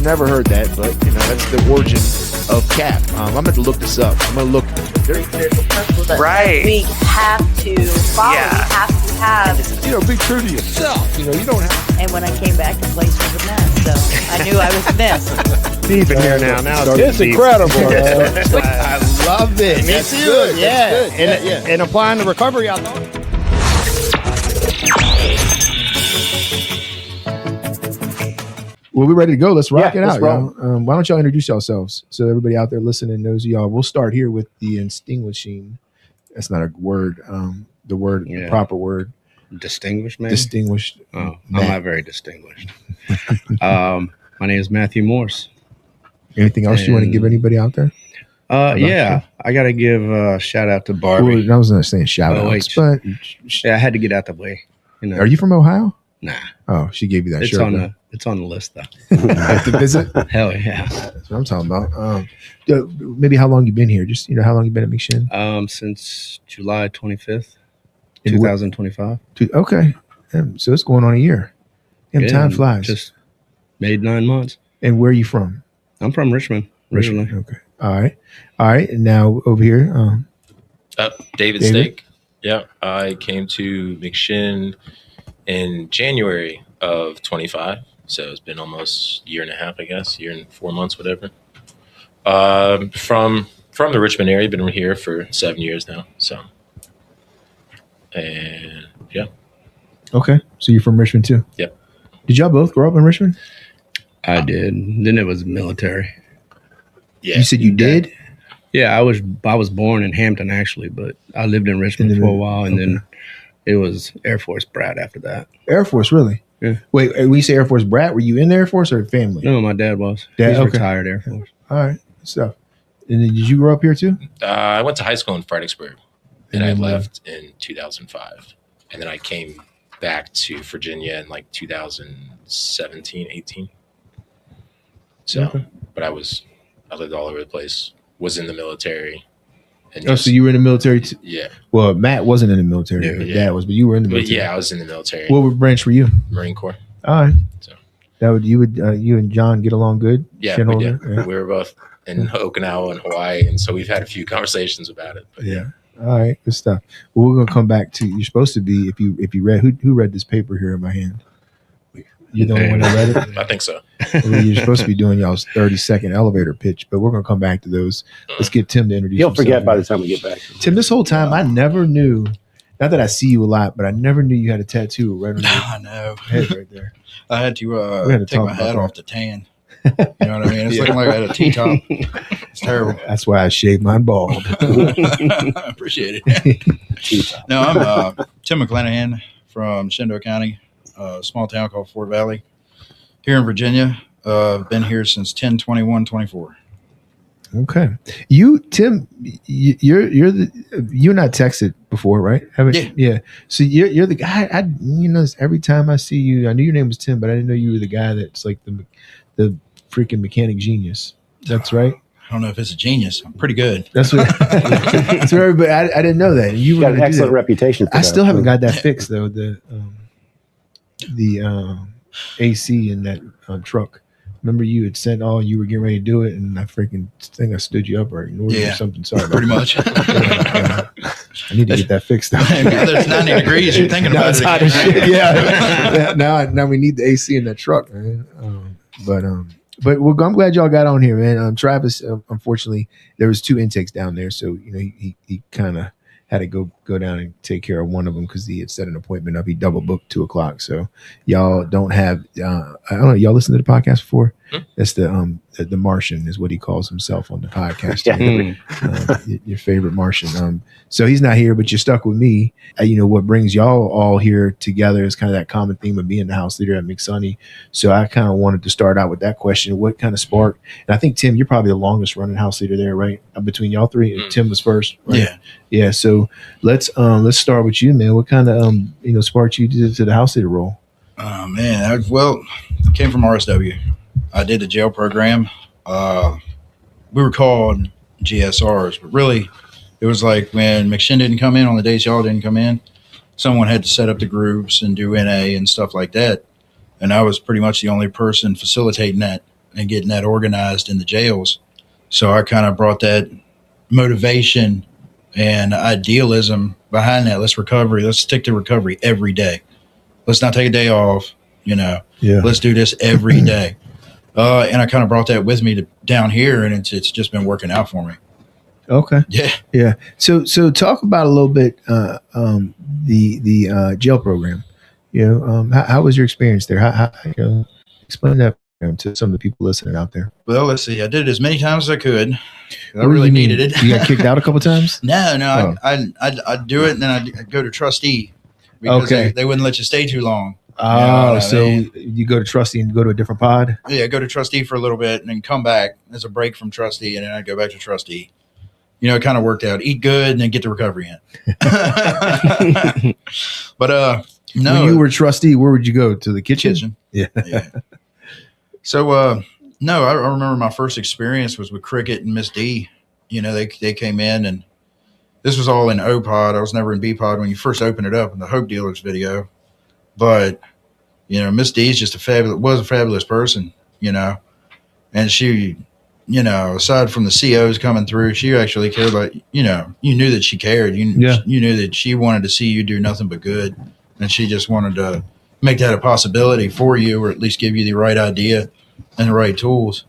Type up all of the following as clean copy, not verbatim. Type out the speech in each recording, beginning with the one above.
never heard that, but that's the origin of cap. I'm going to look this up. I'm going to look. There's a principle that Right. we have to follow. Yeah. We have to have. Be true to yourself. You don't have. And when I came back, the place was a mess. So I knew I was a mess. Deep in here now. Now It's incredible. I love it. Me That's too. good. Yeah. That's good. And applying the recovery out there. Well, we're ready to go. Let's rock it let's out, roll. y'all. Why don't y'all introduce yourselves so everybody out there listening knows y'all. We'll start here with the distinguishing. That's not a word. The proper word. Distinguished, man. Distinguished. Oh, I'm not very distinguished. My name is Matthew Morse. Anything else you want to give anybody out there? Yeah, I got to give a shout out to Barbie. Well, I was not saying shout outs, but Yeah, I had to get out the way. are you from Ohio? Nah. Oh, she gave you that It's shirt. it's on the list though. Have to visit. Hell yeah. That's what I'm talking about. Maybe how long you been here? Just how long you been at McShin? Since July 25th, And 2025. Okay, so it's going on a year. And time flies. Just made 9 months. And where are you from? I'm from Richmond originally. Okay. All right. And now over here, David Stake. Yeah, I came to McShin in January of 25. So it's been almost a year and a half, I guess, year and 4 months, whatever. From the Richmond area, been here for 7 years now. So, and yeah. Okay. So you're from Richmond too? Yep. Did y'all both grow up in Richmond? I did. Then it was military. Yeah. You said you did? Yeah, I was born in Hampton actually, but I lived in Richmond for a while, and then it was Air Force brat after that. Air Force, really? Yeah. Wait, when you say Air Force brat, were you in the Air Force or family? No, my dad was. Dad? He's Okay. retired Air Force. All right. Good stuff. And then did you grow up here too? I went to high school in Fredericksburg, and I then left in 2005. And then I came back to Virginia in like 2017, 18. So, but I lived all over the place, was in the military. And so you were in the military too? Yeah. Well, Matt wasn't in the military. Yeah. His dad was, but you were in the But military. yeah, I was in the military. What branch were you? Marine Corps. All right. So You and John get along good? yeah, we did. Yeah. We were both in Okinawa and Hawaii, and so we've had a few conversations about it. But Yeah. All right, good stuff. Well, we're gonna come back to you're supposed to be if you read who read this paper here in my hand. You're the only one that read it. I think so. Well, you're supposed to be doing y'all's 30-second elevator pitch, but we're gonna come back to those. Let's get Tim to introduce. You'll himself. forget by the time we get back. Tim, this whole time I never knew. Not that I see you a lot, but I never knew you had a tattoo right on your I know. head right there. I had to, had to take talk my about hat that. off to tan. You know what I mean? It's looking like I had a T-top. It's terrible. That's why I shaved mine bald. I appreciate it. No, I'm Tim McClanahan from Shindo County, a small town called Fort Valley, here in Virginia. Been here since 10/21/24. Okay, Tim, you and I texted before, right? Yeah. So you're the guy. Every time I see you, I knew your name was Tim, but I didn't know you were the guy that's like the freaking mechanic genius. That's right. I don't know if it's a genius. I'm pretty good. That's what. That's what everybody. I didn't know that. You Got an excellent reputation. For I that. still haven't got that fixed though. The AC in that truck. Remember you had sent you were getting ready to do it, and I freaking think I stood you up or ignored you or something. Sorry, about Pretty that. much. I need to get that fixed. There's 90 degrees. You're thinking about it's it. hot as shit. Yeah. Now we need the AC in that truck, man. But I'm glad y'all got on here, man. Travis, unfortunately, there was 2 intakes down there, so he kind of had to go down and take care of one of them because he had set an appointment up. He double booked 2:00. So y'all don't have. I don't know. Y'all listen to the podcast before? That's the Martian is what he calls himself on the podcast. Your favorite Martian. So he's not here, but you're stuck with me. What brings y'all all here together is kind of that common theme of being the house leader at McSonny. So I kind of wanted to start out with that question. What kind of sparked? And I think, Tim, you're probably the longest running house leader there, right? Between y'all three, Tim was first, right? Yeah. Yeah. So let's start with you, man. What kind of sparked you to the house leader role? Oh, man. I came from RSW. I did the jail program. We were called GSRs, but really it was like when McShin didn't come in on the days y'all didn't come in, someone had to set up the groups and do NA and stuff like that. And I was pretty much the only person facilitating that. and getting that organized in the jails. So I kind of brought that motivation and idealism behind that. Let's stick to recovery every day. Let's not take a day off, Yeah. Let's do this every day. And I kind of brought that with me down here, and it's just been working out for me. Okay. Yeah. Yeah. So talk about a little bit the jail program. How was your experience there? How explain that to some of the people listening out there. Well, let's see. I did it as many times as I could. I What do really you mean? needed it. You got kicked out a couple times? No. Oh. I'd do it, and then I'd go to trustee because Okay. they wouldn't let you stay too long. Oh, You know what I so mean? you go to trustee and go to a different pod? Yeah, go to trustee for a little bit and then come back as a break from trustee, and then I'd go back to trustee. It kind of worked out. Eat good and then get the recovery in. But no, When you were trustee, where would you go? To the kitchen? Yeah. So no, I remember my first experience was with Cricket and Miss D. They came in, and this was all in O pod. I was never in B pod when you first opened it up in the Hope Dealers video. But Miss D is just a fabulous person. And she, aside from the COs coming through, she actually cared. Like you knew that she cared. You knew that she wanted to see you do nothing but good, and she just wanted to make that a possibility for you, or at least give you the right idea and the right tools.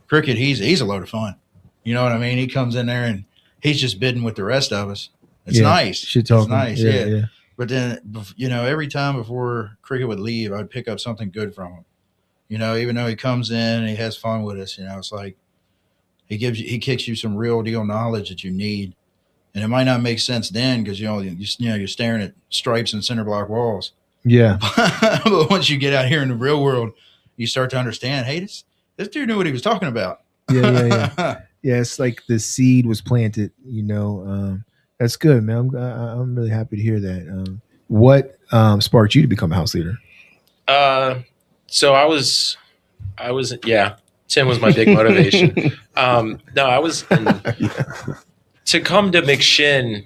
Cricket, he's a load of fun. You know what I mean? He comes in there and he's just bidding with the rest of us. It's nice. Shit talking. It's nice. Yeah. Yeah. But then, every time before Cricket would leave, I'd pick up something good from him. Even though he comes in and he has fun with us, it's like he kicks you some real deal knowledge that you need. And it might not make sense then because, you're staring at stripes and center block walls. Yeah. But once you get out here in the real world, you start to understand, hey, this dude knew what he was talking about. Yeah. Yeah, it's like the seed was planted, that's good, man. I'm really happy to hear that. What sparked you to become a house leader? So I was, Tim was my big motivation. No, I was, to come to McShin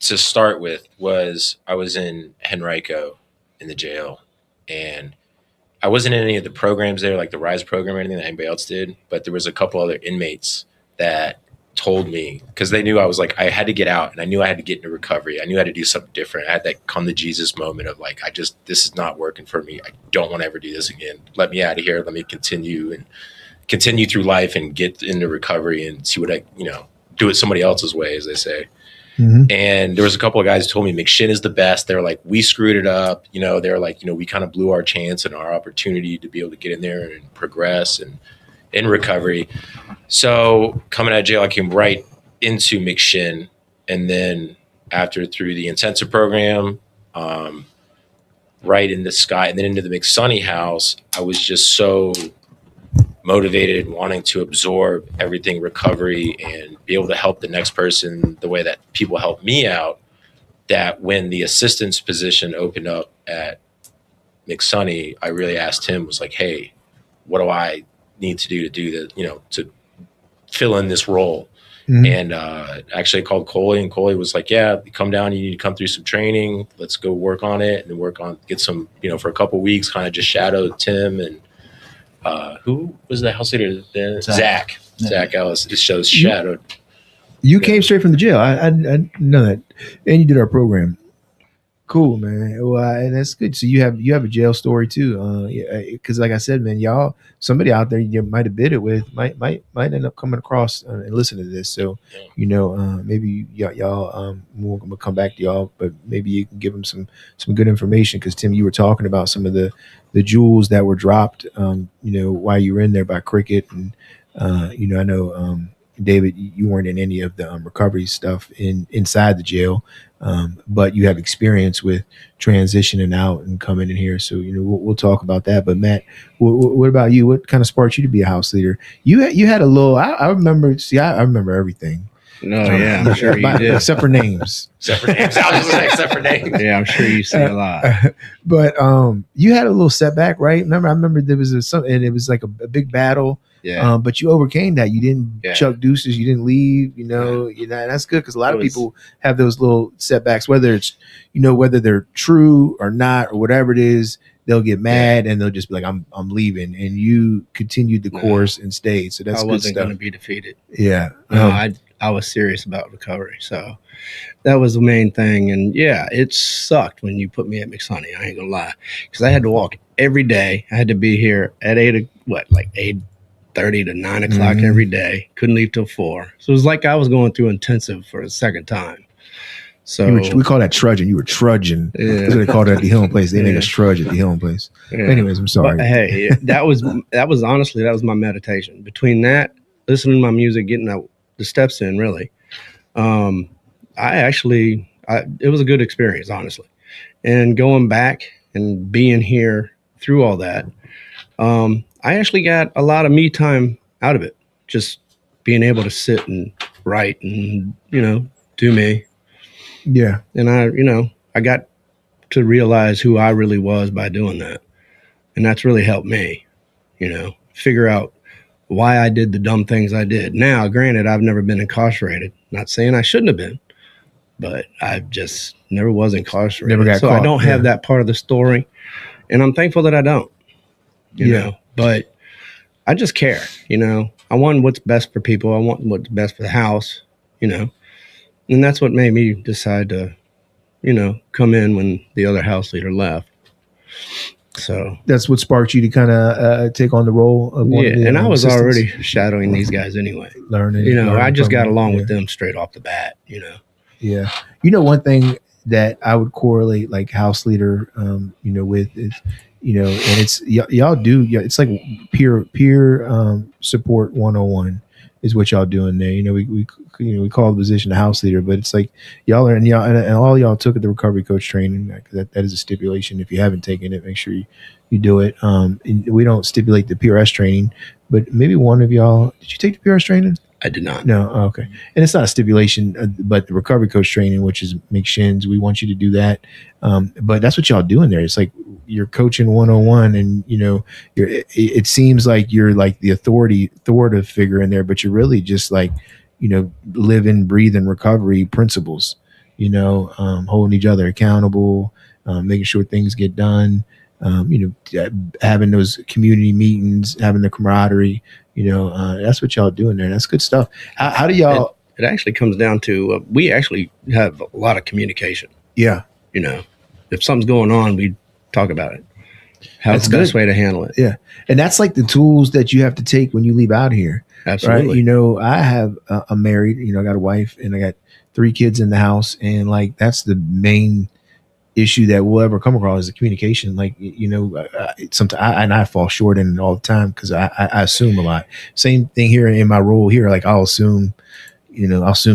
to start with I was in Henrico in the jail, and I wasn't in any of the programs there, like the RISE program or anything that anybody else did, but there was a couple other inmates that told me, because they knew I had to get out, and I knew I had to get into recovery. I knew I had to do something different. I had that come to Jesus moment of like, this is not working for me. I don't want to ever do this again. Let me out of here. Let me continue through life and get into recovery and see what do it somebody else's way, as they say. Mm-hmm. And there was a couple of guys who told me McShin is the best. They're like, we screwed it up. They're like, we kind of blew our chance and our opportunity to be able to get in there and progress and in recovery. So coming out of jail, I came right into McShin, and then through the intensive program, right in the sky, and then into the McSonny house, I was just so motivated, wanting to absorb everything recovery and be able to help the next person the way that people help me out, that when the assistant's position opened up at McSonny, I really asked him, was like, hey, what do I need to do to fill in this role? Mm-hmm. And actually called Coley, and Coley was like, yeah, come down, you need to come through some training, let's go work on it, and get some, for a couple of weeks, kind of just shadow Tim and who was the house leader then? Zach Ellis. Just shows shadowed. You came straight from the jail. I know that, and you did our program. Cool, man. Well, and that's good. So you have a jail story too, because like I said, man, somebody out there you might have bid it with might end up coming across and listen to this. So maybe y'all we'll come back to y'all, but maybe you can give them some good information, because Tim, you were talking about some of the jewels that were dropped, while you were in there by Cricket, and I know David, you weren't in any of the recovery stuff inside the jail. But you have experience with transitioning out and coming in here. So, we'll talk about that. But Matt, what about you? What kind of sparked you to be a house leader? You had a little, I remember, I remember everything. No, yeah, I'm sure you did. Except for names. Except for names. I was just like, except for names. Yeah, I'm sure you see a lot. But you had a little setback, right? I remember there was and it was like a big battle. Yeah. But you overcame that. You didn't chuck deuces. You didn't leave. That's good, because a lot of people have those little setbacks, whether it's whether they're true or not or whatever it is. they'll get mad and they'll just be like, I'm leaving. And you continued the course and stayed. So that's I good wasn't stuff. going to be defeated. Yeah. No, I was serious about recovery. So that was the main thing. And yeah, it sucked when you put me at McSonny. I ain't gonna lie, because I had to walk every day. I had to be here at 8:30 to 9 o'clock every day. Couldn't leave till 4. So it was like I was going through intensive for a second time. So we call that trudging. You were trudging. Yeah. That's what they called it at the Hillen place. They made us trudge at the Hillen place. Yeah. Anyways, I'm sorry. But hey, that was honestly, that was my meditation. Between that, listening to my music, getting the steps in, really, it was a good experience, honestly. And going back and being here through all that, I actually got a lot of me time out of it. Just being able to sit and write and, do me. Yeah. And I got to realize who I really was by doing that. And that's really helped me, figure out why I did the dumb things I did. Now, granted, I've never been incarcerated. Not saying I shouldn't have been, but I just never was incarcerated. Never got caught. I don't have that part of the story. And I'm thankful that I don't, you know, but I just care, I want what's best for people. I want what's best for the house, and that's what made me decide to, come in when the other house leader left. So that's what sparked you to kind of take on the role of one of the and I was assistants? already shadowing these guys anyway. Learning. I just got along them, with them straight off the bat, Yeah. One thing that I would correlate like house leader, with is, and it's y'all do, it's like peer support 101 is what y'all doing there. We call the position a house leader, but it's like y'all are, and all y'all took at the recovery coach training. That is a stipulation. If you haven't taken it, make sure you do it. And we don't stipulate the PRS training, but maybe one of y'all, did you take the PRS training? I did not. No. Oh, okay. And it's not a stipulation, but the recovery coach training, which is McShin's, we want you to do that. But that's what y'all doing there. It's like you're coaching 101 and, it seems like you're like the authoritative figure in there, but you're really just like, living, breathing recovery principles, holding each other accountable, making sure things get done, having those community meetings, having the camaraderie, that's what y'all doing there. That's good stuff. How do y'all? It actually comes down to, we actually have a lot of communication. Yeah. If something's going on, we talk about it. How's the best way to handle it? Yeah. And that's like the tools that you have to take when you leave out here. Absolutely. Right. I have, I'm married, I got a wife and I got 3 kids in the house. And like, that's the main issue that we'll ever come across is the communication. Like, sometimes I fall short in it all the time because I assume a lot. Same thing here in my role here. Like I'll assume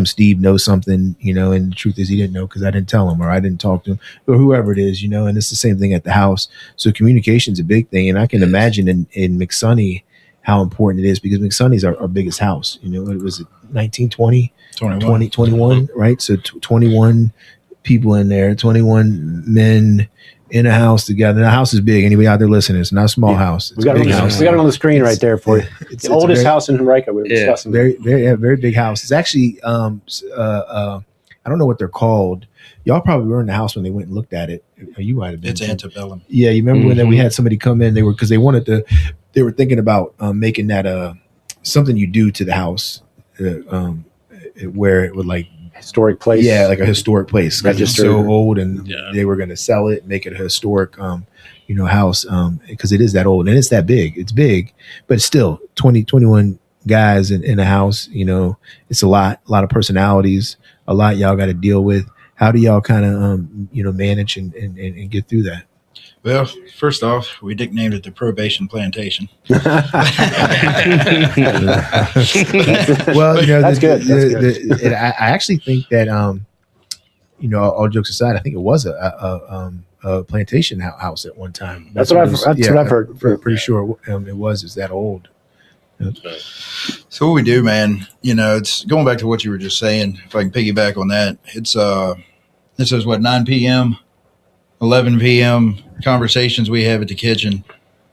Steve knows something, and the truth is he didn't know because I didn't tell him or I didn't talk to him or whoever it is, and it's the same thing at the house. So communication is a big thing. And I can imagine in McSonny how important it is because McSonny's our biggest house. It was 1920, 21, right? So 21 people in there, 21 men in a house together. The house is big. Anybody out there listening? It's not a small house. It's we got a big house. it on the screen right there for you. It's the oldest very, house in Henrico. We were discussing. Very big house. It's actually, I don't know what they're called. Y'all probably were in the house when they went and looked at it. You might have been. It's antebellum. Yeah, you remember when we had somebody come in? They were thinking about making that something you do to the house, where it would like historic place. Yeah, like a historic place. It's so old, and they were going to sell it, make it a historic, house, because it is that old and it's that big. It's big, but still 21 guys in a house. It's a lot of personalities, a lot y'all got to deal with. How do y'all kind of manage and get through that? Well, first off, we nicknamed it the Probation Plantation. Well, that's good. And I actually think that, all jokes aside, I think it was a plantation house at one time. That's what I've heard. Pretty sure it was. It's that old. So what we do, man, it's going back to what you were just saying. If I can piggyback on that, it's this is 9 p.m., 11 p.m. conversations we have at the kitchen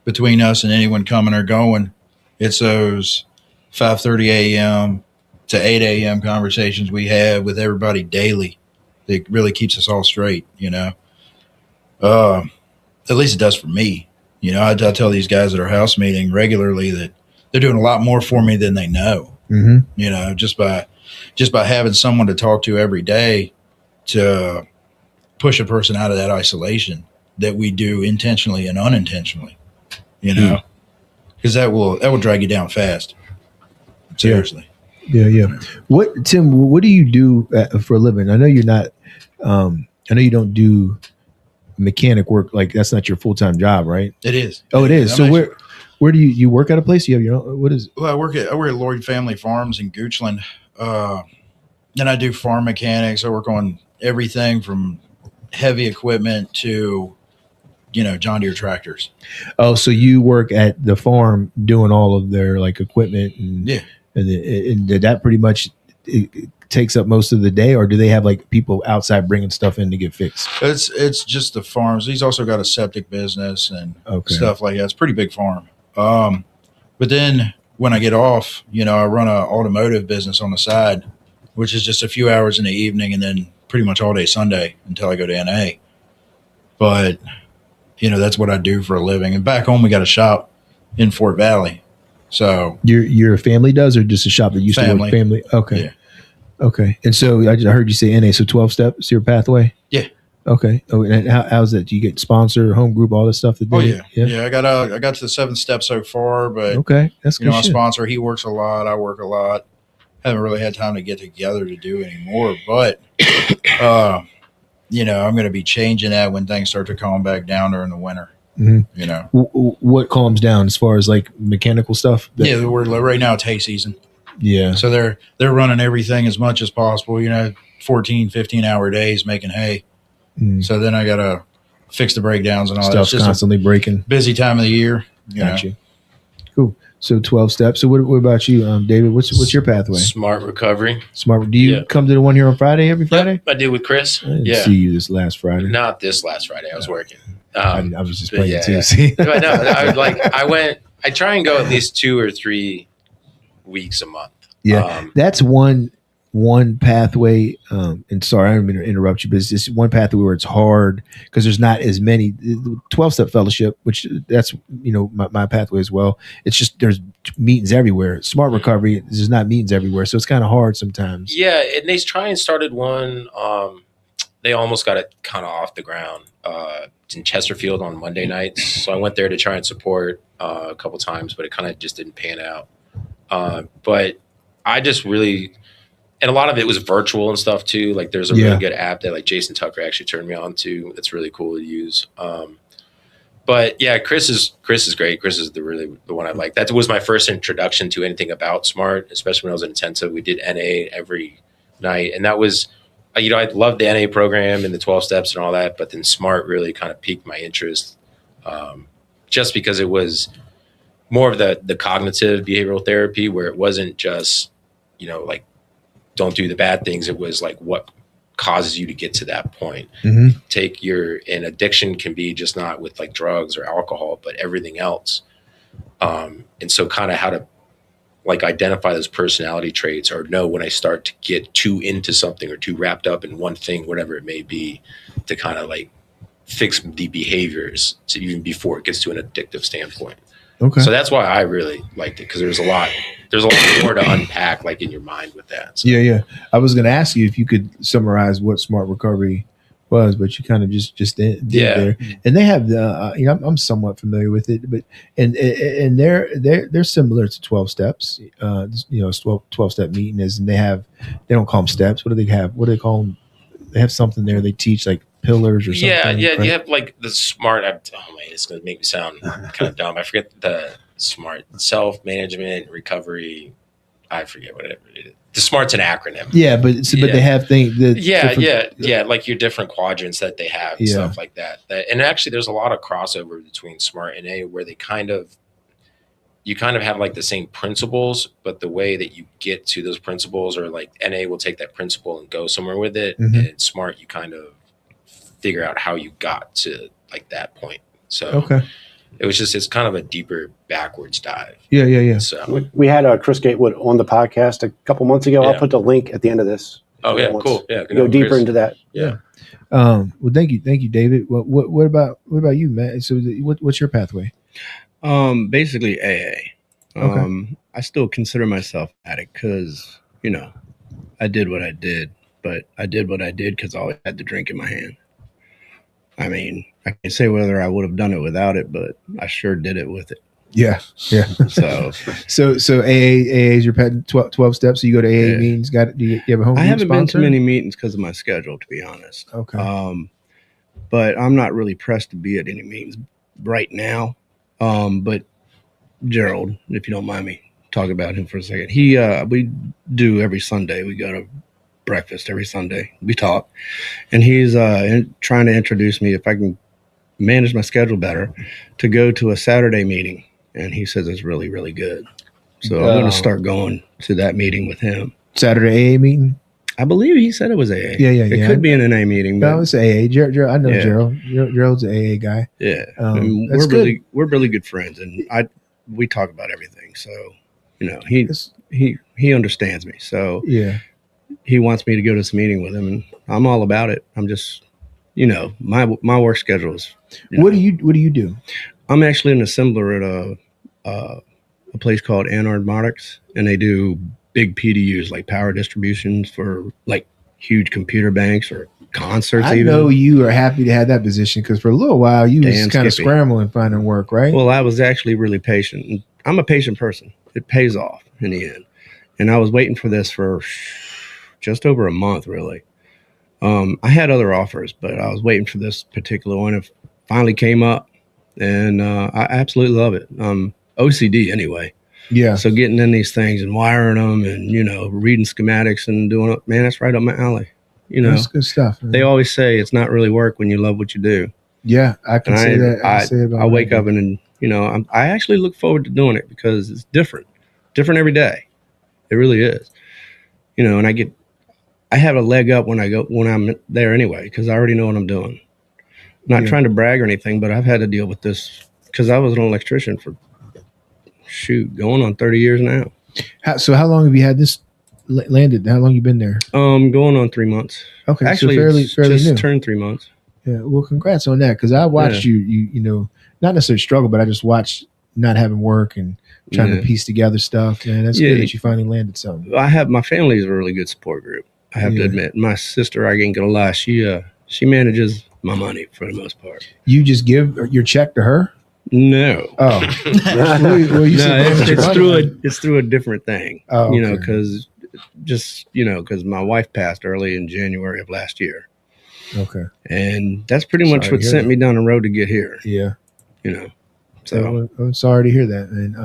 between us and anyone coming or going. It's those 5:30 a.m. to 8 a.m. conversations we have with everybody daily. It really keeps us all straight, As at least it does for me. You know, I tell these guys at our house meeting regularly that they're doing a lot more for me than they know. Mm-hmm. You know, just by having someone to talk to every day to push a person out of that isolation that we do intentionally and unintentionally. You know, because that will drag you down fast. Seriously. Yeah. What, Tim? What do you do for a living? I know you're not. I know you don't do mechanic work. Like that's not your full time job, right? It is. Oh, it is. So where do you work at a place? You have your own. What is it? Well, I work at Lloyd Family Farms in Goochland. Then I do farm mechanics. I work on everything from heavy equipment to, you know, John Deere tractors. Oh, so you work at the farm doing all of their like equipment and and that pretty much it takes up most of the day, or do they have like people outside bringing stuff in to get fixed? It's just the farms. He's also got a septic business and stuff like that. It's a pretty big farm. But then when I get off, you know, I run an automotive business on the side, which is just a few hours in the evening and then pretty much all day Sunday until I go to NA. But, you know, that's what I do for a living. And back home, we got a shop in Fort Valley. So your family does, or just a shop that used to work family? Okay. Yeah. Okay. And so I heard you say NA, so 12 steps, your pathway? Yeah. Okay. Oh, and how's that? Do you get sponsor, home group, all this stuff? Yeah. I got to the 7th step so far, but okay, that's good. You know, my sponsor, he works a lot. I work a lot. Haven't really had time to get together to do anymore, but you know, I'm going to be changing that when things start to calm back down during the winter. Mm-hmm. You know, what calms down as far as like mechanical stuff? Yeah, we're right now it's hay season. Yeah. So they're running everything as much as possible, you know, 14, 15-hour days making hay. So then I got to fix the breakdowns and all that. Stuff's just constantly breaking. Busy time of the year. Gotcha. Cool. So 12 steps. So what about you, David? What's your pathway? Smart recovery. Smart. Do you come to the one here on Friday every Friday? Yep, I did with Chris. I didn't see you this last Friday. Not this last Friday. I was working. I was just playing too. See? But no, I try and go at least 2 or 3 weeks a month. Yeah, that's one pathway. And sorry, I don't mean to interrupt you, but it's just one pathway where it's hard because there's not as many. 12-step fellowship, which that's, you know, my pathway as well. It's just there's meetings everywhere. Smart recovery, there's not meetings everywhere, so it's kind of hard sometimes. Yeah, and they try and started one. They almost got it kind of off the ground. It's in Chesterfield on Monday nights, so I went there to try and support a couple times, but it kind of just didn't pan out. But I just really, and a lot of it was virtual and stuff too. Like there's a really good app that like Jason Tucker actually turned me on to. That's really cool to use. But yeah, Chris is great. Chris is the one I like. That was my first introduction to anything about Smart, especially when I was in intensive. We did NA every night, and that was, you know, I loved the NA program and the 12 steps and all that, but then Smart really kind of piqued my interest, just because it was more of the cognitive behavioral therapy, where it wasn't just, you know, like don't do the bad things. It was like what causes you to get to that point. Mm-hmm. And addiction can be just not with like drugs or alcohol, but everything else. And so kind of how to like identify those personality traits, or know when I start to get too into something or too wrapped up in one thing, whatever it may be, to kind of like fix the behaviors to even before it gets to an addictive standpoint. Okay. So that's why I really liked it, because there's a lot more to unpack like in your mind with that. So. Yeah. I was going to ask you if you could summarize what Smart Recovery was, but you kind of just did there. And they have the you know, I'm somewhat familiar with it, but and they're similar to 12 steps. You know, 12 step meeting is, and they don't call them steps. What do they have? What do they call them? They have something there. They teach like pillars or something. Yeah. Right? You have like the Smart. Oh man, it's gonna make me sound kind of dumb. I forget the Smart self-management, recovery. I forget whatever it is. The Smart's an acronym. Yeah, but they have things. Like your different quadrants that they have and stuff like that. And actually, there's a lot of crossover between Smart and A, where you kind of have like the same principles, but the way that you get to those principles, or like NA will take that principle and go somewhere with it, and in Smart you kind of figure out how you got to like that point. So it's kind of a deeper backwards dive. Yeah. So we had Chris Gatewood on the podcast a couple months ago. I'll put the link at the end of this Oh yeah, Once cool. Yeah, you go deeper into that. Yeah. Well, thank you, David. What about you, Matt? So, what's your pathway? Basically AA. Okay. I still consider myself addict because, I did what I did, but I did what I did because I always had the drink in my hand. I mean, I can't say whether I would have done it without it, but I sure did it with it. Yeah. So, so AA is your 12 steps. So you go to AA Yeah. meetings. Do you have a home? I group haven't been sponsor? to many meetings because of my schedule, to be honest. Okay. But I'm not really pressed to be at any meetings right now. But Gerald, if you don't mind me talking about him for a second, we do every Sunday. We go to breakfast every Sunday. We talk, and he's trying to introduce me if I can manage my schedule better to go to a Saturday meeting. And he says it's really, really good. So I'm going to start going to that meeting with him. Saturday AA meeting? I believe he said it was AA. Yeah. It could be an NA meeting. But No, it's AA. Gerald, I know Gerald. Gerald's an AA guy. Yeah. That's good. We're really good friends, and we talk about everything. So, he understands me. So Yeah. he wants me to go to this meeting with him, and I'm all about it. I'm just, my work schedule is. What do you do? I'm actually an assembler at a place called Aeronautics, and they do big PDUs, like power distributions for like huge computer banks or concerts. I know you are happy to have that position because for a little while you was kind of scrambling finding work, right? Well, I was actually really patient. I'm a patient person. It pays off in the end. And I was waiting for this for just over a month, really. I had other offers, but I was waiting for this particular one. It finally came up, and I absolutely love it. OCD anyway. Yeah. So getting in these things and wiring them and, reading schematics and doing it, man, that's right up my alley. That's good stuff. Man. They always say it's not really work when you love what you do. Yeah, I can say that. I wake up and, I actually look forward to doing it because it's different every day. It really is. And I have a leg up when I'm there anyway, because I already know what I'm doing. Not trying to brag or anything, but I've had to deal with this because I was an electrician for going on 30 years now. So how long have you had this landed? How long you been there? Going on 3 months. Okay, actually, so fairly just new. Turned 3 months. Yeah, well, congrats on that because I watched you not necessarily struggle, but I just watched not having work and trying to piece together stuff. Man, that's good that you finally landed something. My family is a really good support group. I have to admit, my sister, I ain't gonna lie, she manages my money for the most part. You just give your check to her? No. Oh, it's through a different thing. Oh, okay. Because my wife passed early in January of last year. Okay. And that's pretty much what sent me down the road to get here. Yeah. So I'm sorry to hear that, and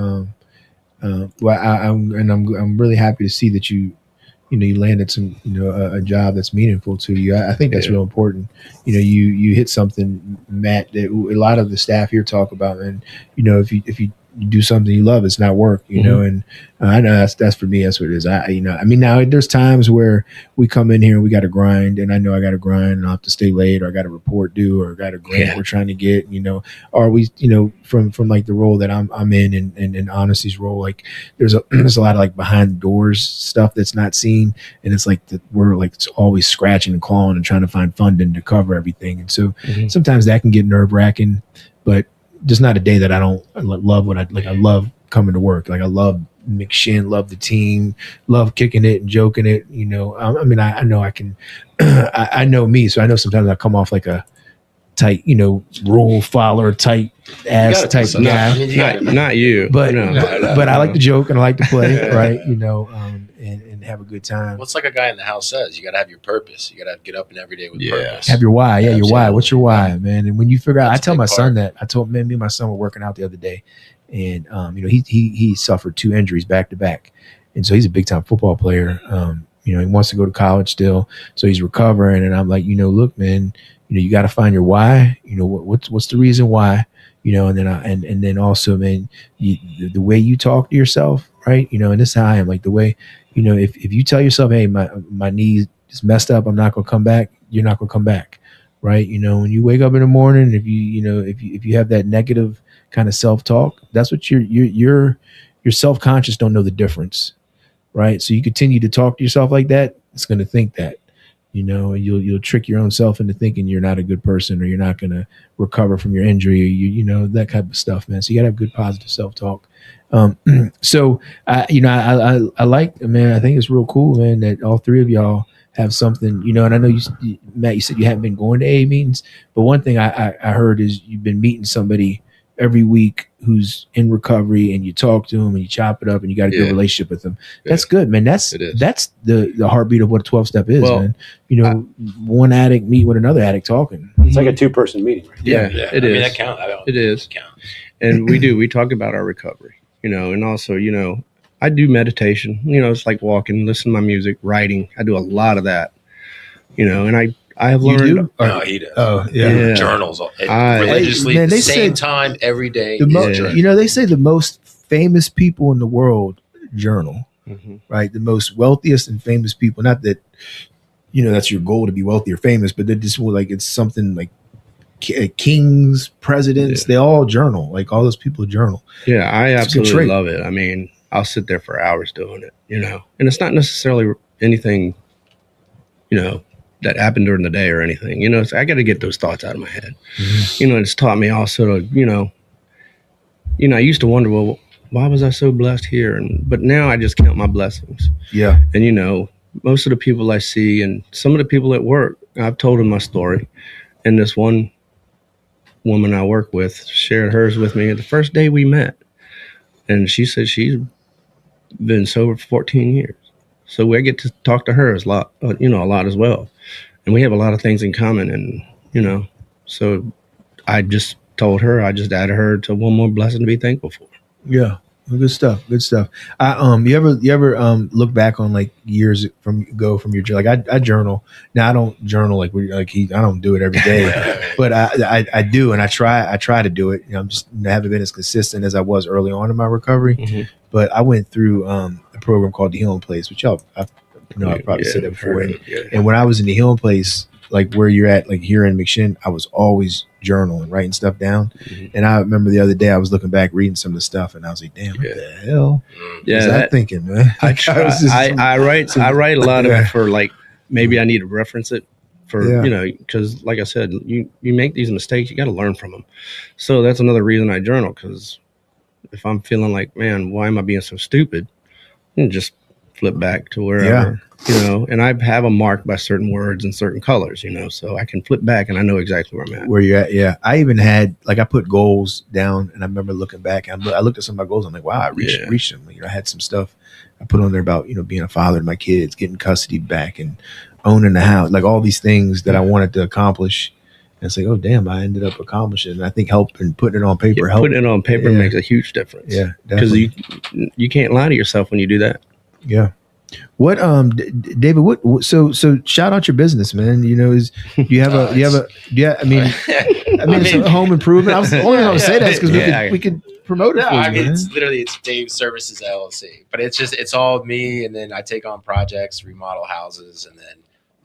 I'm really happy to see that you landed some a job that's meaningful to you. I think that's real important. You hit something, Matt, that a lot of the staff here talk about, and if you do something you love, it's not work, and I know that's for me, that's what it is. Now there's times where we come in here and we got to grind, and I know I got to grind and I'll have to stay late, or I got a report due, or I got a grant we're trying to get, or we, from like the role that I'm in and Honesty's role, like there's a lot of like behind the doors stuff that's not seen. And it's like we're like always scratching and clawing and trying to find funding to cover everything. And so sometimes that can get nerve wracking, but just not a day that I don't love what I like. I love coming to work. Like I love McShin, love the team, love kicking it and joking it. I know I can, I know me. So I know sometimes I come off like a tight, rule follower, tight ass type guy. Not you. But I like to joke and I like to play, right? And have a good time. Well, it's like a guy in the house says, you got to have your purpose. You got to get up and every day with purpose. Have your why. Yeah, your why. What's your why, man? And when you figure out, I tell my son that. I told me and my son were working out the other day, and he suffered 2 injuries back to back, and so he's a big time football player. He wants to go to college still, so he's recovering. And I'm like, look, man, you got to find your why. What's the reason why? And then and then also, man, the way you talk to yourself, right? And this is how I am. Like the way, if you tell yourself, hey, my knee is messed up, I'm not gonna come back. You're not gonna come back, right? When you wake up in the morning, if you have that negative kind of self talk, that's what your self conscious don't know the difference, right? So you continue to talk to yourself like that, it's going to think that, you'll trick your own self into thinking you're not a good person or you're not going to recover from your injury, or that type of stuff, man. So you got to have good positive self-talk. So I like, man, I think it's real cool, man, that all three of y'all have something, and I know Matt, you said you haven't been going to AA meetings, but one thing I heard is you've been meeting somebody every week who's in recovery, and you talk to them and you chop it up and you got a good relationship with them. That's good, man. That's the heartbeat of what a 12-step is, man. One addict meet with another addict talking. It's like a 2-person meeting, right? Yeah, it is. That counts. It is. Count. And we talk about our recovery, and also, I do meditation, it's like walking, listen to my music, writing. I do a lot of that, and I have learned. No, he does. Oh, yeah. Journals religiously, man, the same time every day. They say the most famous people in the world journal, right? The most wealthiest and famous people. Not that, that's your goal to be wealthy or famous, but they're just like, it's something like kings, presidents, they all journal. Like all those people journal. Yeah, I absolutely love it. I mean, I'll sit there for hours doing it, and it's not necessarily anything, that happened during the day or anything, I got to get those thoughts out of my head. It's taught me also to, I used to wonder, well, why was I so blessed here? But now I just count my blessings. Yeah. And, most of the people I see and some of the people at work, I've told them my story. And this one woman I work with shared hers with me the first day we met. And she said she's been sober for 14 years. So I get to talk to her a lot as well. And we have a lot of things in common. And, so I just told her, I just added her to one more blessing to be thankful for. Yeah. Good stuff. You ever look back on like years from your like I journal. Now I don't journal I don't do it every day, but I do, and I try to do it. I'm just haven't been as consistent as I was early on in my recovery. But I went through a program called the Healing Place, which I've probably said that before. And when I was in the Healing Place, like where you're at, like here in McShin, I was always journaling, writing stuff down. And I remember the other day I was looking back, reading some of the stuff, and I was like, "Damn, what the hell was I thinking, man?" I write a lot of it for like maybe I need to reference it for because like I said, you make these mistakes, you got to learn from them. So that's another reason I journal, because if I'm feeling like, man, why am I being so stupid? And just flip back to wherever. And I have them marked by certain words and certain colors, so I can flip back and I know exactly where I'm at. Where you're at, yeah. I even had, like, I put goals down, and I remember looking back, and I looked at some of my goals, I'm like, wow, I reached them. I had some stuff I put on there about, being a father to my kids, getting custody back, and owning the house, like all these things that I wanted to accomplish. And it's like, oh, damn, I ended up accomplishing it. And I think putting it on paper helped. Putting it on paper makes a huge difference. Yeah, because you can't lie to yourself when you do that. Yeah. What David, so shout out your business, man. Do you have it's a home improvement. I was only going to say that because we could promote it for you. It's Dave Services LLC, but it's all me, and then I take on projects, remodel houses, and then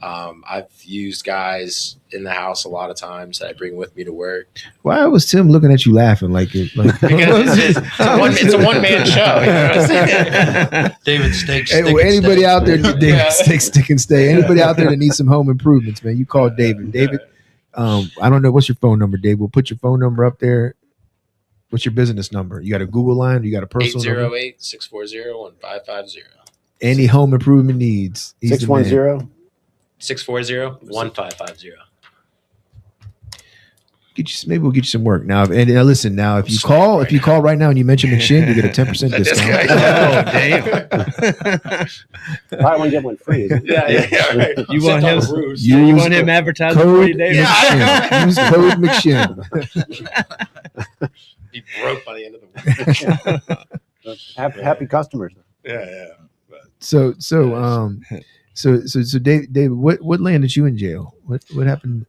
I've used guys in the house a lot of times that I bring with me to work. Why was Tim looking at you laughing like it? It's a one-man show. You know what I'm saying? David Steak. Anybody out there, David Steak, Stick and Stay. Anybody out there that needs some home improvements, man, you call David. David, I don't know, what's your phone number, Dave? We'll put your phone number up there. What's your business number? You got a Google line? You got a personal number? 808-640-1550. Any home improvement needs. 610. 640-1550. Maybe we'll get you some work now. And listen, now if you call right now and you mention McShin, you get a 10% discount. Buy one get one free. Yeah. Right. You want him advertising for you, David? McShin. Use code McShin. Be broke by the end of the week. Happy customers. Yeah. So David, what landed you in jail? What happened?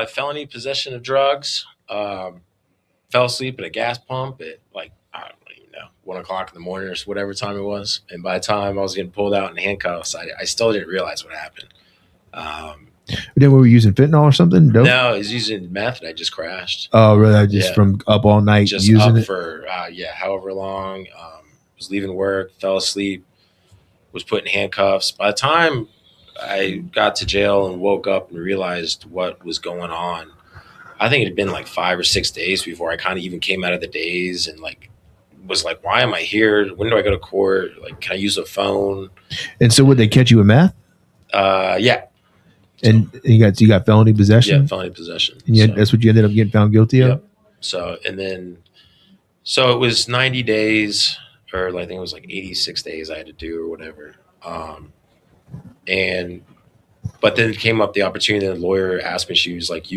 Felony possession of drugs. Fell asleep at a gas pump at I don't even know, 1:00 in the morning or whatever time it was. And by the time I was getting pulled out in handcuffs, I still didn't realize what happened. Then we were using fentanyl or something? Dope? No, I was using meth and I just crashed. Oh, really? Just from up all night just using up it? For however long. Was leaving work, fell asleep. was put in handcuffs. By the time I got to jail and woke up and realized what was going on, I think it had been like 5 or 6 days before I kind of even came out of the daze and like was like, why am I here? When do I go to court? Like, can I use a phone? And so would they catch you with meth? Yeah. And you got felony possession? Yeah, felony possession. And So, that's what you ended up getting found guilty of? yep. So, and then, so it was 90 days, or I think it was like 86 days I had to do or whatever. But then came up the opportunity, and the lawyer asked me, she was like,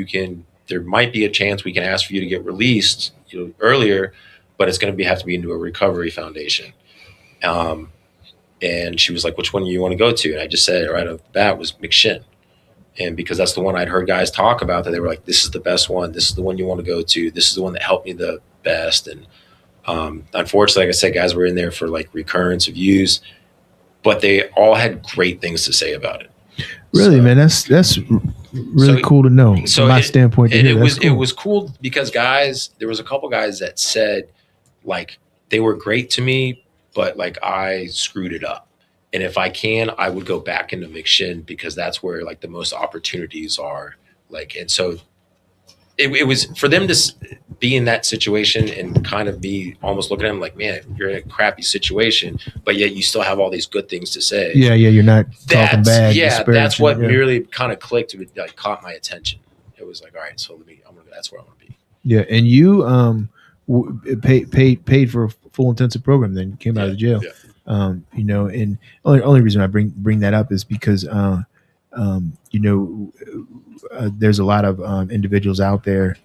there might be a chance we can ask for you to get released earlier, but it's going to have to be into a recovery foundation. And she was like, which one do you want to go to? And I just said right off the bat was McShin. And because that's the one I'd heard guys talk about, that they were like, this is the best one. This is the one you want to go to. This is the one that helped me the best. And unfortunately, like I said, guys were in there for like recurrence of use, but they all had great things to say about it. Really, man, that's really cool to know from my standpoint. And it was cool because there was a couple guys that said like they were great to me, but like I screwed it up. And if I can, I would go back into McShin because that's where like the most opportunities are. Like, and so it was for them to be in that situation and kind of be almost looking at them like, man, you're in a crappy situation, but yet you still have all these good things to say. Yeah, you're not talking bad. Yeah, that's what really kind of clicked. It like caught my attention. It was like, all right, so that's where I want to be. Yeah, and you paid for a full intensive program. Then you came out of jail. Yeah. And only reason I bring that up is because there's a lot of individuals out there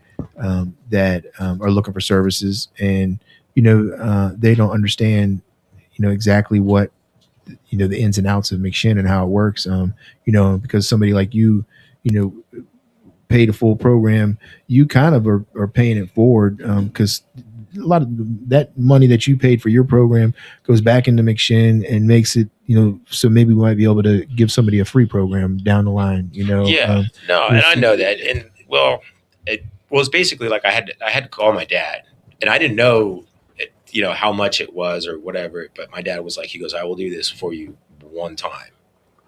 that are looking for services, and they don't understand exactly what the ins and outs of McShin and how it works. Because somebody like you paid a full program, you kind of are paying it forward because a lot of that money that you paid for your program goes back into McShin and makes it, so maybe we might be able to give somebody a free program down the line, Yeah, and I know that. And it was basically like I had to call my dad, and I didn't know, how much it was or whatever. But my dad was like, he goes, I will do this for you one time.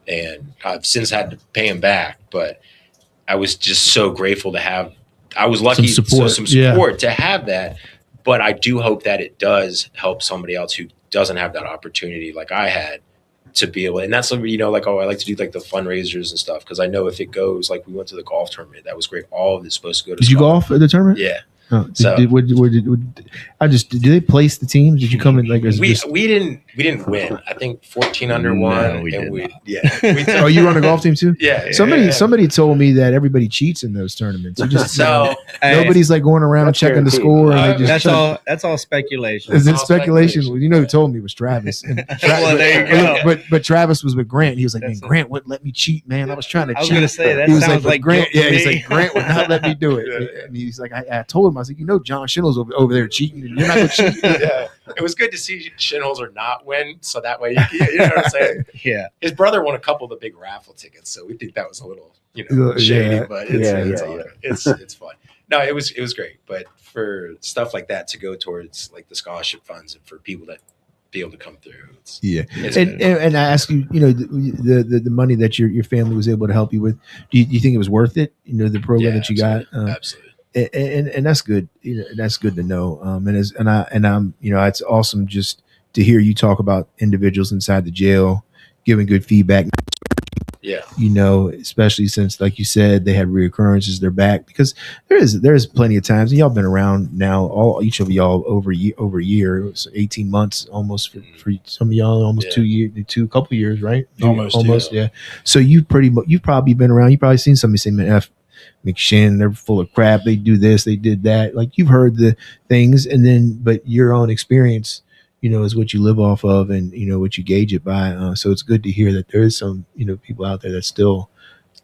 And I've since had to pay him back, but I was just so grateful to have, I was lucky some support to have that. But I do hope that it does help somebody else who doesn't have that opportunity like I had to be able, and that's, I like to do like the fundraisers and stuff. Cause I know if it goes, like we went to the golf tournament, that was great. All of it's supposed to go to Did you golf at the tournament? Yeah. Oh, did they place the teams? Did you come in like we didn't win. I think 14 under one. We and did Oh, you run a golf team too? Yeah. Somebody told me that everybody cheats in those tournaments. You just So nobody's like going around checking the score. And they just that's all speculation. Is it all speculation? speculation. Who told me was Travis. And Well, there you go. But Travis was with Grant. He was like, man, Grant wouldn't let me cheat, man. I was trying to cheat. I was going to say that He was sounds like Grant. guilt to He's me. like, Grant would not let me do it. And he's like, I told him, I was like, John Schindler's over there cheating, and you're not going to cheat. yeah, it was good to see Shinholzer not win, so that way you know what I'm saying. Yeah, his brother won a couple of the big raffle tickets, so we think that was a little shady, but it's fun. No, it was great, but for stuff like that to go towards like the scholarship funds and for people that be able to come through, and I ask you, the money that your family was able to help you with, do you think it was worth it? The program that you got, absolutely. And that's good. That's good to know. I'm it's awesome just to hear you talk about individuals inside the jail giving good feedback. Yeah. Especially since, like you said, they had reoccurrences. They're back because there is plenty of times, and y'all been around now, each of y'all over a year. It was 18 months almost for some of y'all, almost 2 years, couple years, right? Almost, yeah. So you've probably been around. You probably seen somebody say, "Man, McShin, they're full of crap. They do this, they did that." Like you've heard the things, but your own experience, is what you live off of, and what you gauge it by. So it's good to hear that there is some, people out there that still,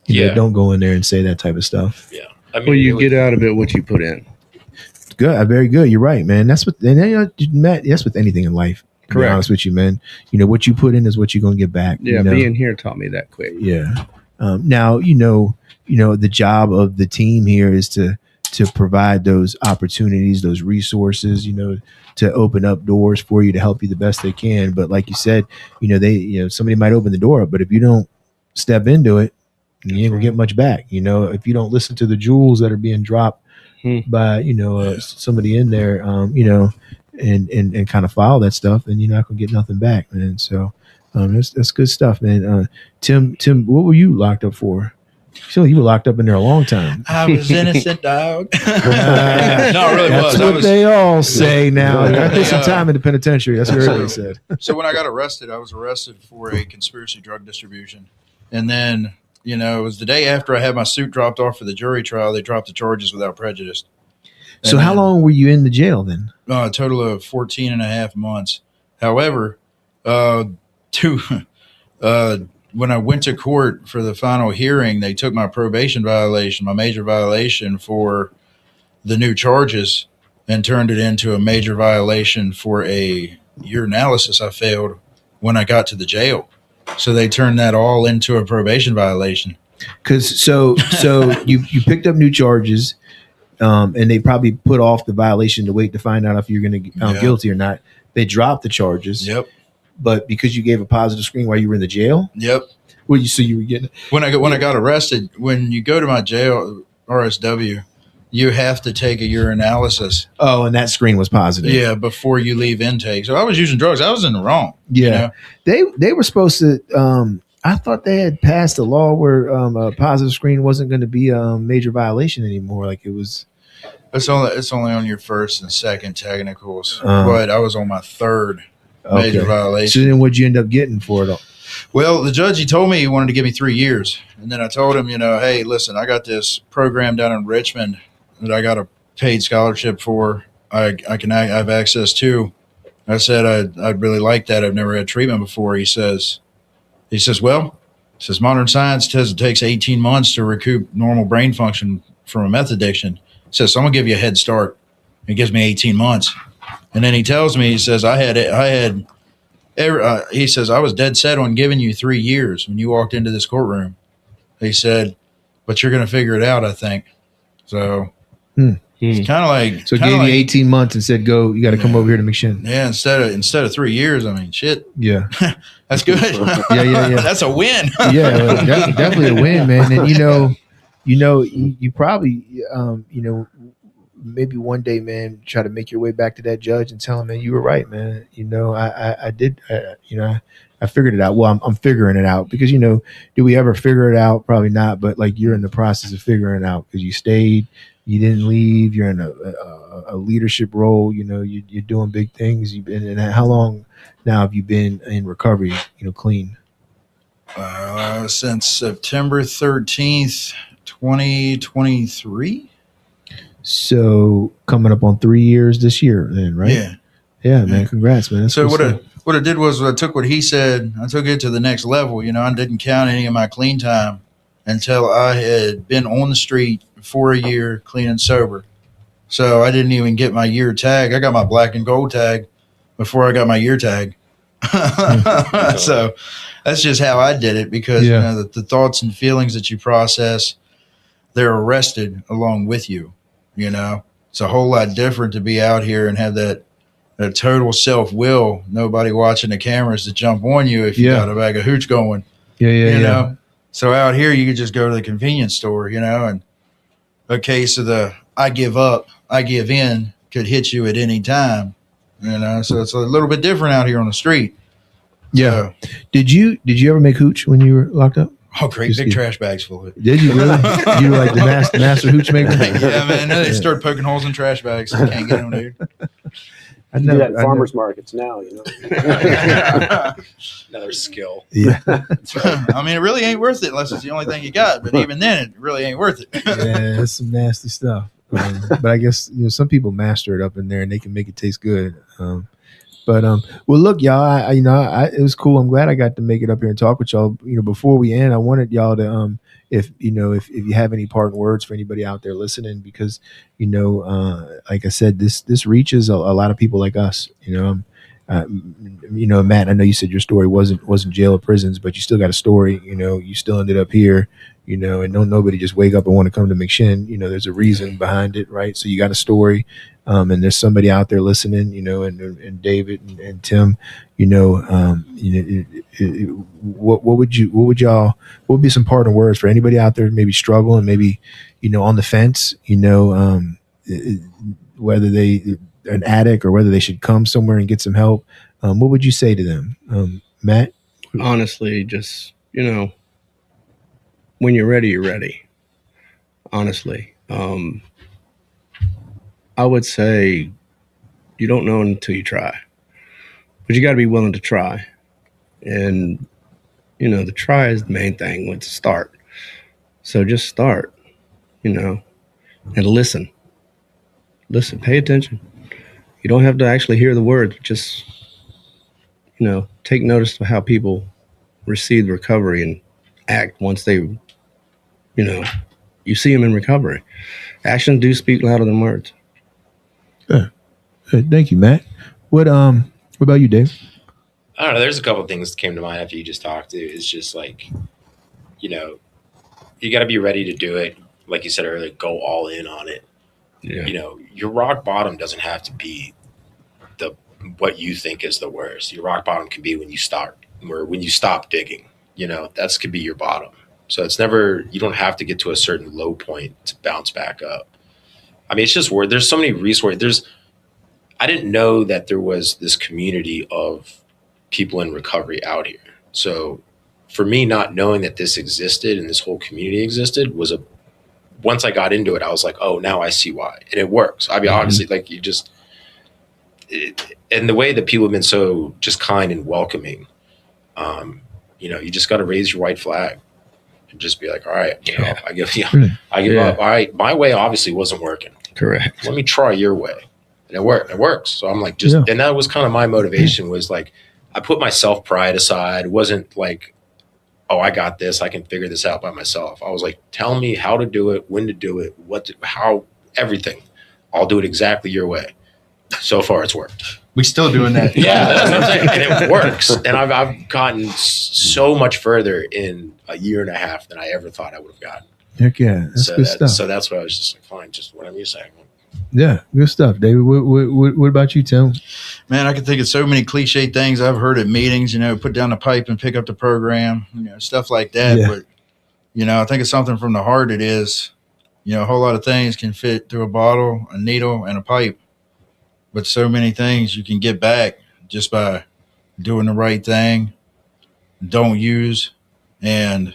don't go in there and say that type of stuff. Yeah, you get out of it what you put in. Good, very good. You're right, man. That's what, Matt. That's with anything in life. To be honest with you, man. What you put in is what you're gonna get back. Yeah, being here taught me that quick. Yeah. Now the job of the team here is to to provide those opportunities, those resources, to open up doors for you to help you the best they can. But like you said, somebody might open the door up, but if you don't step into it, you ain't gonna get much back. If you don't listen to the jewels that are being dropped by, somebody in there, and kind of follow that stuff, then you're not gonna get nothing back, man. So that's good stuff, man. Tim, what were you locked up for? So you were locked up in there a long time. I was innocent, dog. No, it really That's was. what they all say now. I did some time in the penitentiary. That's what everybody said. So when I got arrested, I was arrested for a conspiracy drug distribution. And then, it was the day after I had my suit dropped off for the jury trial. They dropped the charges without prejudice. So how long were you in the jail then? A total of 14 and a half months. However, when I went to court for the final hearing, they took my probation violation, my major violation for the new charges, and turned it into a major violation for a urinalysis I failed when I got to the jail. So they turned that all into a probation violation. Because so you picked up new charges, and they probably put off the violation to wait to find out if you're going to get found guilty or not. They dropped the charges. Yep. But because you gave a positive screen while you were in the jail? Yep. Well, you were getting when I got arrested, when you go to my jail RSW, you have to take a urinalysis. Oh, and that screen was positive. Yeah, before you leave intake. So I was using drugs. I was in the wrong. Yeah. They were supposed to I thought they had passed a law where a positive screen wasn't going to be a major violation anymore. Like it was. It's only on your first and second technicals, but I was on my third major violation. So then what'd you end up getting for it all? Well, the judge, he told me he wanted to give me 3 years. And then I told him, hey, listen, I got this program down in Richmond that I got a paid scholarship for. I have access to. I said, I'd really like that. I've never had treatment before. He says, modern science says it takes 18 months to recoup normal brain function from a meth addiction. He says, so I'm going to give you a head start. He gives me 18 months. And then he tells me, he says, he says, I was dead set on giving you 3 years when you walked into this courtroom. He said, but you're going to figure it out, I think. So it's kind of like. So gave you 18 months and said, go, you got to come over here to McShin. Yeah, instead of 3 years, I mean, shit. Yeah. That's good. Yeah. That's a win. Yeah, well, definitely a win, man. And you probably, maybe one day, man, try to make your way back to that judge and tell him, man, you were right, man. I did, I figured it out. Well, I'm figuring it out because, do we ever figure it out? Probably not. But like you're in the process of figuring it out because you stayed, you didn't leave. You're in a leadership role. You're doing big things. You've been. And how long now have you been in recovery? Clean. Since September 13th, 2023. So coming up on 3 years this year, then, right? Yeah, man. Congrats, man. That's so what I did was I took what he said, I took it to the next level. I didn't count any of my clean time until I had been on the street for a year, clean and sober. So I didn't even get my year tag. I got my black and gold tag before I got my year tag. So that's just how I did it because the thoughts and feelings that you process, they're arrested along with you. It's a whole lot different to be out here and have that total self-will, nobody watching the cameras to jump on you if you got a bag of hooch going. Yeah. So out here, you could just go to the convenience store, and a case of the I give up, I give in could hit you at any time, So it's a little bit different out here on the street. Yeah. So, did you ever make hooch when you were locked up? Oh, great. Big trash bags full of it. Did you really? You were like the master hooch maker? Yeah, man. They start poking holes in trash bags. So can't get them, dude. I do that at farmers markets now, Another skill. Yeah. I mean, it really ain't worth it unless it's the only thing you got. But even then, it really ain't worth it. Yeah, it's some nasty stuff. But I guess some people master it up in there and they can make it taste good. Well, look, y'all. It was cool. I'm glad I got to make it up here and talk with y'all. Before we end, I wanted y'all to, if you have any parting words for anybody out there listening, because like I said, this reaches a lot of people like us. Matt, I know you said your story wasn't jail or prisons, but you still got a story. You still ended up here. And nobody just wake up and want to come to McShin. There's a reason behind it, right? So you got a story, and there's somebody out there listening. And David and Tim. What would be some parting words for anybody out there maybe struggling, maybe on the fence, whether they an addict or whether they should come somewhere and get some help? What would you say to them, Matt? Honestly, just when you're ready, you're ready. Honestly, I would say you don't know until you try, but you got to be willing to try. And the try is the main thing with the start. So just start, and listen, pay attention. You don't have to actually hear the words. Just, take notice of how people receive the recovery and act once they, you see them in recovery. Actions do speak louder than words. Yeah. Thank you, Matt. What about you, Dave? I don't know. There's a couple of things that came to mind after you just talked to. It's just like, you got to be ready to do it. Like you said earlier, go all in on it. Yeah. Your rock bottom doesn't have to be what you think is the worst. Your rock bottom can be when you stop digging. That's could be your bottom. So it's never, you don't have to get to a certain low point to bounce back up. I mean, it's just weird. There's so many resources. I didn't know that there was this community of people in recovery out here. So for me, not knowing that this existed and this whole community existed once I got into it, I was like, oh, now I see why. And it works. I mean, obviously, like and the way that people have been so just kind and welcoming, you just got to raise your white flag and just be like, all right, I give up. All right. My way obviously wasn't working. Correct. Let me try your way. And it worked. It works. So I'm like, and that was kind of my motivation was like, I put my self pride aside. It wasn't like, oh, I got this. I can figure this out by myself. I was like, tell me how to do it, when to do it, how, everything. I'll do it exactly your way. So far, it's worked. We still doing that. Yeah, that's what I'm saying. And it works. And I've gotten so much further in a year and a half than I ever thought I would have gotten. Heck yeah, that's good stuff. So that's what I was just like, fine, just whatever you say. Yeah, good stuff, David. What about you, Tim? Man, I can think of so many cliche things I've heard at meetings, put down the pipe and pick up the program, stuff like that. Yeah. But, I think it's something from the heart. It is, a whole lot of things can fit through a bottle, a needle, and a pipe. But so many things you can get back just by doing the right thing, don't use, and,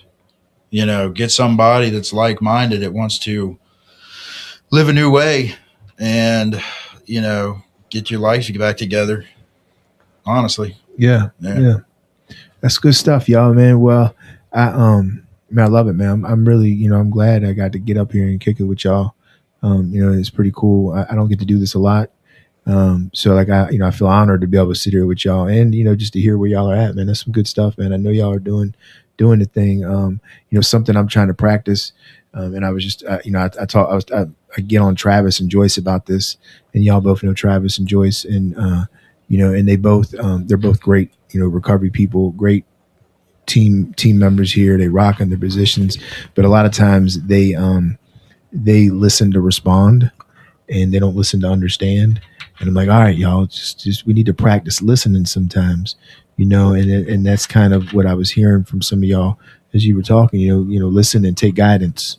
get somebody that's like-minded that wants to live a new way and, get your life back together. Honestly. Yeah. That's good stuff, y'all, man. Well, I love it, man. I'm really, I'm glad I got to get up here and kick it with y'all. It's pretty cool. I don't get to do this a lot. So like I feel honored to be able to sit here with y'all and, just to hear where y'all are at, man. That's some good stuff, man. I know y'all are doing the thing. Something I'm trying to practice. And I was just, I get on Travis and Joyce about this, and y'all both know Travis and Joyce, and and they're both great, recovery people, great team members here. They rock in their positions, but a lot of times they listen to respond, and they don't listen to understand. And I'm like, all right, y'all, just we need to practice listening sometimes, and that's kind of what I was hearing from some of y'all as you were talking. Listen and take guidance.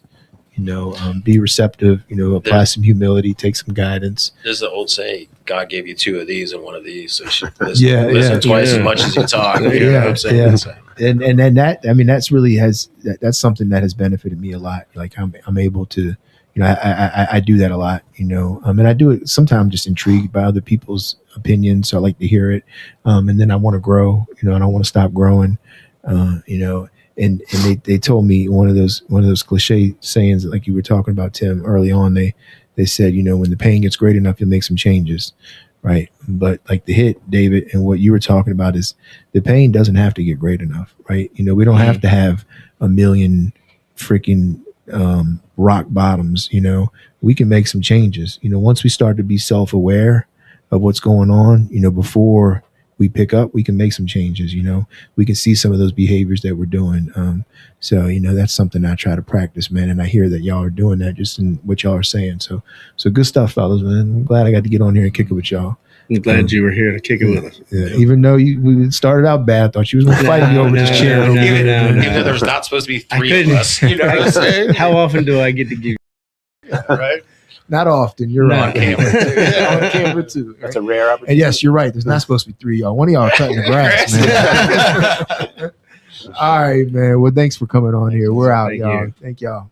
Be receptive, apply some humility, take some guidance. There's the old saying, God gave you two of these and one of these. So you should listen twice as much as you talk. You know what I'm saying? Yeah. And then that's really that's something that has benefited me a lot. Like I'm able to, I do that a lot, and I do it sometimes just intrigued by other people's opinions. So I like to hear it. And then I want to grow, and I don't want to stop growing, And they told me one of those cliche sayings, like you were talking about, Tim, early on. They said, when the pain gets great enough, you'll make some changes, right? But like the hit, David, and what you were talking about is the pain doesn't have to get great enough, right? We don't have to have a million freaking rock bottoms. We can make some changes. Once we start to be self-aware of what's going on, before we pick up, we can make some changes. You know, we can see some of those behaviors that we're doing. So you know, that's something I try to practice, man. And I hear that y'all are doing that just in what y'all are saying. So good stuff, fellas, man. I'm glad I got to get on here and kick it with y'all. I'm glad you were here to kick it with us. Yeah, even though we started out bad, I thought you was going to fight me over this chair. Even though there's not supposed to be three of us. You know what I'm saying? How often do I get to give you? Right? Not often. You're right. On camera, too. Yeah, on camera too. That's a rare opportunity. And yes, you're right. There's not supposed to be three of y'all. One of y'all cutting the grass, man. All right, man. Well, thanks for coming on here. We're out, y'all. Thank y'all.